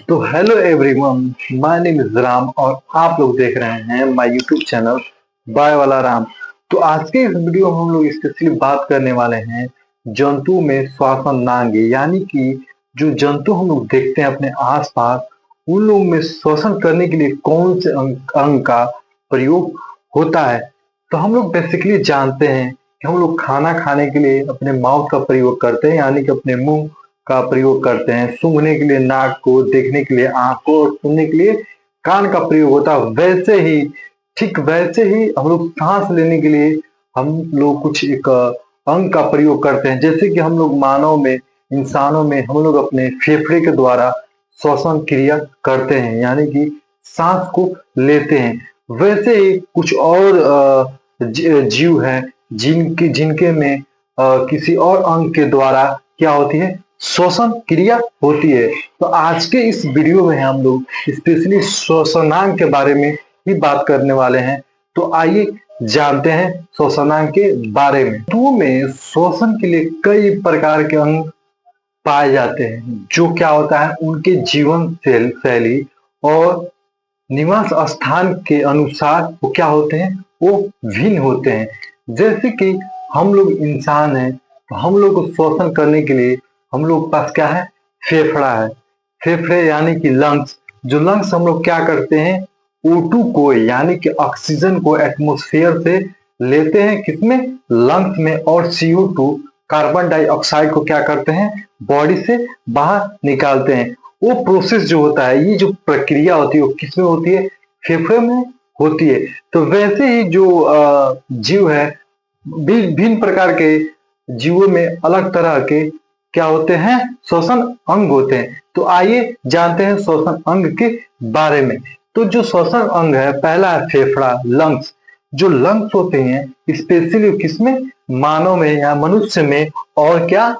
तो hello everyone, my name is Ram और आप लोग देख रहे हैं माय यूट्यूब चैनल बाय वाला राम। तो आज के इस वीडियो में हम लोग स्पेशली बात करने वाले हैं जंतु में श्वसन नांगे, यानी कि जो जंतु हम लोग देखते हैं अपने आसपास, उन लोगों में श्वसन करने के लिए कौन से अंग का प्रयोग होता है। तो हम लोग बेसिकली जानते हैं कि हम लोग खाना खाने के लिए अपने माउथ का प्रयोग करते हैं, यानी कि अपने मुंह का प्रयोग करते हैं। सूंघने के लिए नाक को, देखने के लिए आंख को और सुनने के लिए कान का प्रयोग होता है। वैसे ही, ठीक वैसे ही हम लोग सांस लेने के लिए हम लोग कुछ एक अंग का प्रयोग करते हैं। जैसे कि हम लोग मानव में, इंसानों में हम लोग अपने फेफड़े के द्वारा श्वसन क्रिया करते हैं, यानी कि सांस को लेते हैं। वैसे ही कुछ और जीव हैं जिनके में किसी और अंग के द्वारा क्या होती है, श्वसन क्रिया होती है। तो आज के इस वीडियो में हम लोग स्पेशली श्वसनांग के बारे में ही बात करने वाले हैं। तो आइए जानते हैं श्वसनांग के बारे में। जंतुओं में श्वसन के लिए कई प्रकार के अंग पाए जाते हैं, जो क्या होता है उनके जीवन शैली और निवास स्थान के अनुसार वो क्या होते हैं, वो भिन्न होते हैं। जैसे कि हम लोग इंसान हैं, तो हम लोग को श्वसन करने के लिए हम लोग के पास क्या है, फेफड़ा है। फेफड़े यानी कि लंग्स, जो लंग्स हम लोग क्या करते हैं, O2 को यानी कि ऑक्सीजन को एटमॉस्फेयर से लेते हैं, किसमें, लंग्स में, और CO2 कार्बन डाइऑक्साइड को क्या करते हैं, बॉडी से बाहर निकालते हैं। वो प्रोसेस जो होता है, ये जो प्रक्रिया होती है, वो किसमें होती है, फेफड़े में होती है। तो वैसे ही जो जीव है, भिन्न प्रकार के जीवों में अलग तरह के क्या होते हैं, श्वसन अंग होते हैं। तो आइए जानते हैं श्वसन अंग के बारे में। तो जो श्वसन अंग है, पहला है फेफड़ा, लंग्स। जो लंग्स होते हैं स्पेशली किसमें, मानव में या मनुष्य में, और क्या,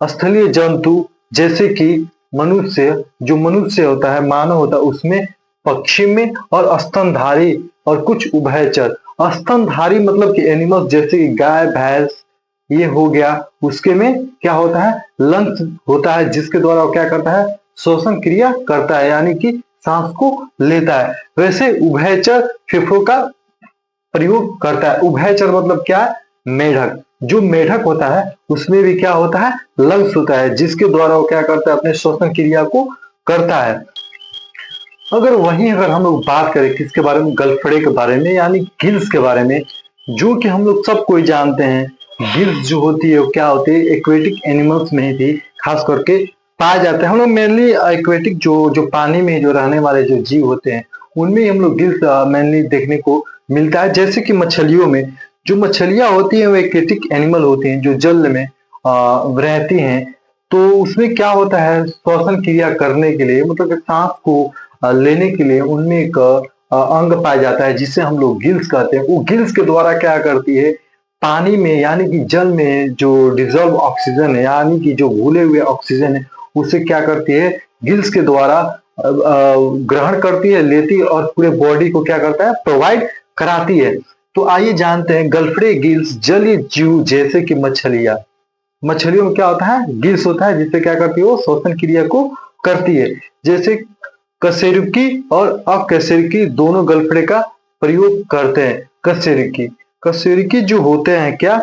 स्थलीय जंतु जैसे कि मनुष्य, जो मनुष्य होता है, मानव होता है, उसमें, पक्षी में, और स्तनधारी और कुछ उभयचर। स्तनधारी मतलब कि एनिमल्स जैसे कि गाय भैंस, ये हो गया। उसके में क्या होता है, लंग्स होता है, जिसके द्वारा वो क्या करता है, श्वसन क्रिया करता है, यानी कि सांस को लेता है। वैसे उभयचर फेफड़ों का प्रयोग करता है। उभयचर मतलब क्या है, मेढक। जो मेढक होता है उसमें भी क्या होता है, लंग्स होता है, जिसके द्वारा वो क्या करता है, अपने श्वसन क्रिया को करता है। अगर हम लोग बात करें किसके बारे में, गलफड़े के बारे में, यानी गिल्स के बारे में, जो कि हम लोग सब कोई जानते हैं। गिल्स जो होती है वो क्या होती है, एक्वेटिक एनिमल्स में ही खास करके पाए जाते हैं। हम लोग मेनली एक्वेटिक जो पानी में जो रहने वाले जो जीव होते हैं, उनमें हम लोग गिल्स मेनली देखने को मिलता है। जैसे कि मछलियों में, जो मछलियां होती हैं वो एक्वेटिक एनिमल होती हैं, जो जल में रहती हैं। तो उसमें क्या होता है, श्वसन क्रिया करने के लिए, मतलब कि सांस को लेने के लिए उनमें एक अंग पाया जाता है, जिसे हम लोग गिल्स कहते हैं। वो गिल्स के द्वारा क्या करती है, पानी में यानी कि जल में जो डिजॉल्व ऑक्सीजन है, यानी कि जो घुले हुए ऑक्सीजन है, उसे क्या करती है, गिल्स के द्वारा ग्रहण करती है, लेती है, और पूरे बॉडी को क्या करता है, प्रोवाइड कराती है। तो आइए जानते हैं गलफड़े गिल्स जलीय जीव जैसे कि मछलियां। मछलियों में क्या होता है, गिल्स होता है, जिससे क्या करती है, वो श्वसन क्रिया को करती है। जैसे कशेरुकी और अकशेरुकी दोनों गलफड़े का प्रयोग करते हैं। कशेरुकी जो होते हैं क्या,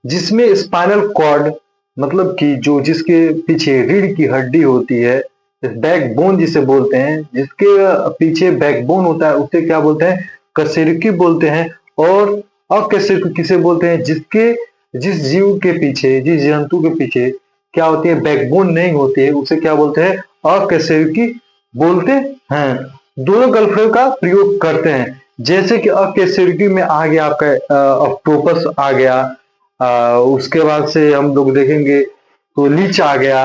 जिसमें स्पाइनल कॉर्ड, मतलब कि जो जिसके पीछे रीढ़ की हड्डी होती है, बैकबोन जिसे बोलते हैं, जिसके पीछे बैकबोन होता है, उसे क्या बोलते हैं, कशेरुकी बोलते हैं। और अकशेरुकी किसे बोलते हैं, जिस जीव के पीछे, जिस जंतु के पीछे क्या होती है, बैकबोन नहीं होती है, उसे क्या बोलते हैं, अकशेरुकी बोलते हैं। दोनों गलफड़े का प्रयोग करते हैं। जैसे कि अकशेरुकी में आ गया आपका ऑक्टोपस आ गया, उसके बाद से हम लोग देखेंगे तो लीच आ गया,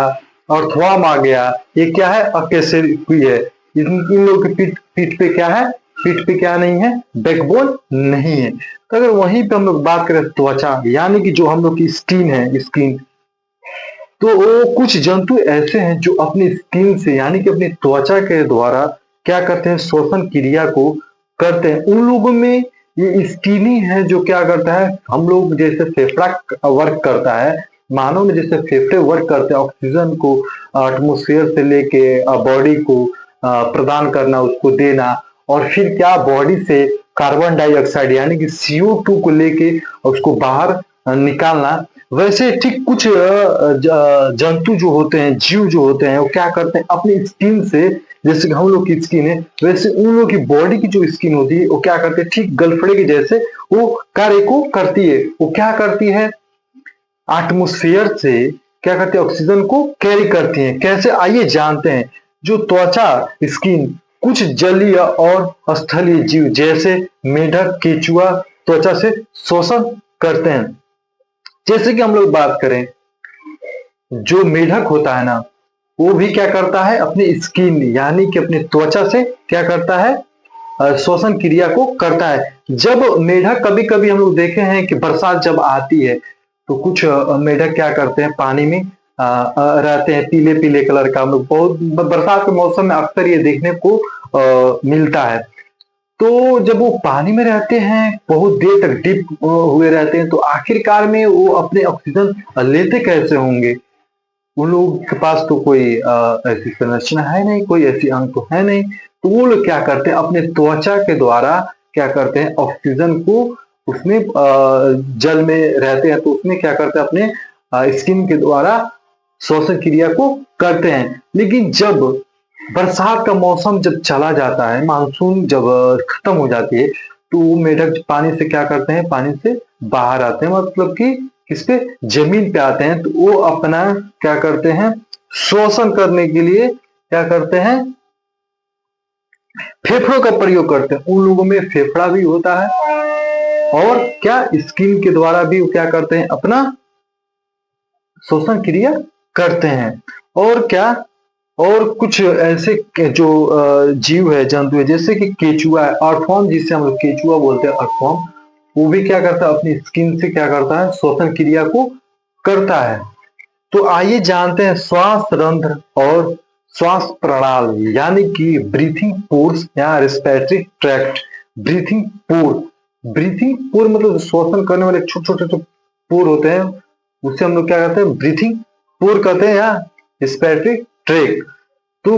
अर्थवर्म आ गया। ये क्या है, अकशेरुकी है। इन लोगों की पीठ पे क्या है, पीठ पे क्या नहीं है, बैकबोन नहीं है। तो अगर वहीं पे हम लोग बात करें त्वचा, यानी कि जो हम लोग की स्किन है, स्किन, तो वो कुछ जंतु ऐसे हैं जो अपनी स्किन से, यानी कि अपनी त्वचा के द्वारा क्या करते हैं, श्वसन क्रिया को करते हैं। उन लोगों में ये स्किन ही है जो क्या करता है, हम लोग जैसे फेफड़ा वर्क करता है, मानव में जैसे फेफड़े वर्क करते हैं, ऑक्सीजन को एटमॉस्फेयर से लेके बॉडी को प्रदान करना, उसको देना, और फिर क्या बॉडी से कार्बन डाइऑक्साइड यानी कि CO2 को लेके उसको बाहर निकालना। वैसे ठीक कुछ जंतु जो होते हैं, जीव जो होते हैं, वो क्या करते हैं अपनी स्किन से, जैसे कि हम लोग की स्किन है वैसे उन लोग की बॉडी की जो स्किन होती है वो क्या करते हैं ठीक गलफड़े के जैसे वो कार्य को करती है। वो क्या करती है, एटमॉस्फेयर से क्या करते हैं ऑक्सीजन को कैरी करती है। कैसे, आइए जानते हैं। जो त्वचा स्किन, कुछ जलीय और स्थलीय जीव जैसे मेढक, केचुआ त्वचा से शोषण करते हैं। जैसे कि हम लोग बात करें, जो मेढक होता है ना, वो भी क्या करता है अपनी स्किन यानी कि अपनी त्वचा से क्या करता है शोषण क्रिया को करता है। जब मेढक, कभी कभी हम लोग देखे हैं कि बरसात जब आती है तो कुछ मेढक क्या करते हैं पानी में रहते हैं, पीले पीले कलर का। हम लोग बहुत बरसात के मौसम में अक्सर ये देखने को मिलता है। तो जब वो पानी में रहते हैं, बहुत देर तक डिप हुए रहते हैं, तो आखिरकार में वो अपने ऑक्सीजन लेते कैसे होंगे? उन लोगों के पास तो कोई ऐसी संरचना है नहीं, कोई ऐसी अंग तो है नहीं। तो वो लोग क्या करते हैं अपने त्वचा के द्वारा क्या करते हैं ऑक्सीजन को, उसमें जल में रहते हैं तो उसमें क्या करते हैं अपने स्किन के द्वारा श्वसन क्रिया को करते हैं। लेकिन जब बरसात का मौसम जब चला जाता है, मानसून जब खत्म हो जाती है, तो वो मेढक पानी से क्या करते हैं, पानी से बाहर आते हैं, मतलब कि किस पे, जमीन पे आते हैं। तो वो अपना क्या करते हैं शोषण करने के लिए क्या करते हैं फेफड़ों का प्रयोग करते हैं। उन लोगों में फेफड़ा भी होता है और क्या स्किन के द्वारा भी वो क्या करते हैं अपना शोषण क्रिया करते हैं। और क्या, और कुछ ऐसे जो जीव है, जंतु है, जैसे कि केचुआ है, अर्थवर्म जिसे हम लोग केचुआ बोलते हैं, अर्थवर्म, वो भी क्या करता है अपनी स्किन से क्या करता है श्वसन क्रिया को करता है। तो आइए जानते हैं श्वास रंध्र और श्वास प्रणाली यानी कि ब्रीथिंग पोर्स या रेस्पिरेटरी ट्रैक्ट। ब्रीथिंग पोर, ब्रीथिंग पोर मतलब श्वसन करने वाले छोटे छोटे जो पोर होते हैं उससे हम लोग क्या कहते हैं ब्रीथिंग पोर कहते हैं या रेस्पिरेटरी ट्रैक्ट। तो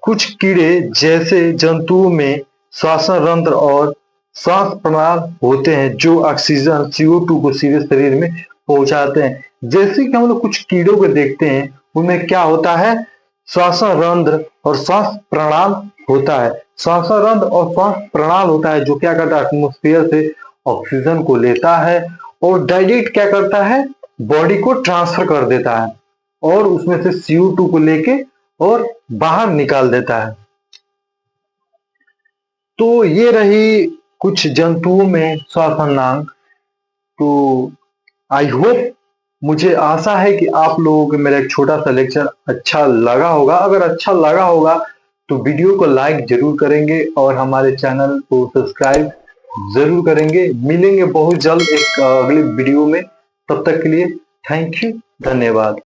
कुछ कीड़े जैसे जंतुओं में श्वसन रंध्र और श्वास प्रणाली होते हैं जो ऑक्सीजन CO2 को सीधे शरीर में पहुंचाते हैं। जैसे कि हम लोग कुछ कीड़ों को देखते हैं उनमें क्या होता है श्वसन रंध्र और श्वास प्रणाली होता है। श्वसन रंध्र और श्वास प्रणाली होता है जो क्या करता है एटमॉस्फेयर से ऑक्सीजन को लेता है और डायरेक्ट क्या करता है बॉडी को ट्रांसफर कर देता है और उसमें से CO2 को लेके और बाहर निकाल देता है। तो ये रही कुछ जंतुओं में श्वसन अंग। तो आई होप, मुझे आशा है कि आप लोगों को मेरा एक छोटा सा लेक्चर अच्छा लगा होगा। अगर अच्छा लगा होगा तो वीडियो को लाइक जरूर करेंगे और हमारे चैनल को सब्सक्राइब जरूर करेंगे। मिलेंगे बहुत जल्द एक अगले वीडियो में, तब तक के लिए थैंक यू, धन्यवाद।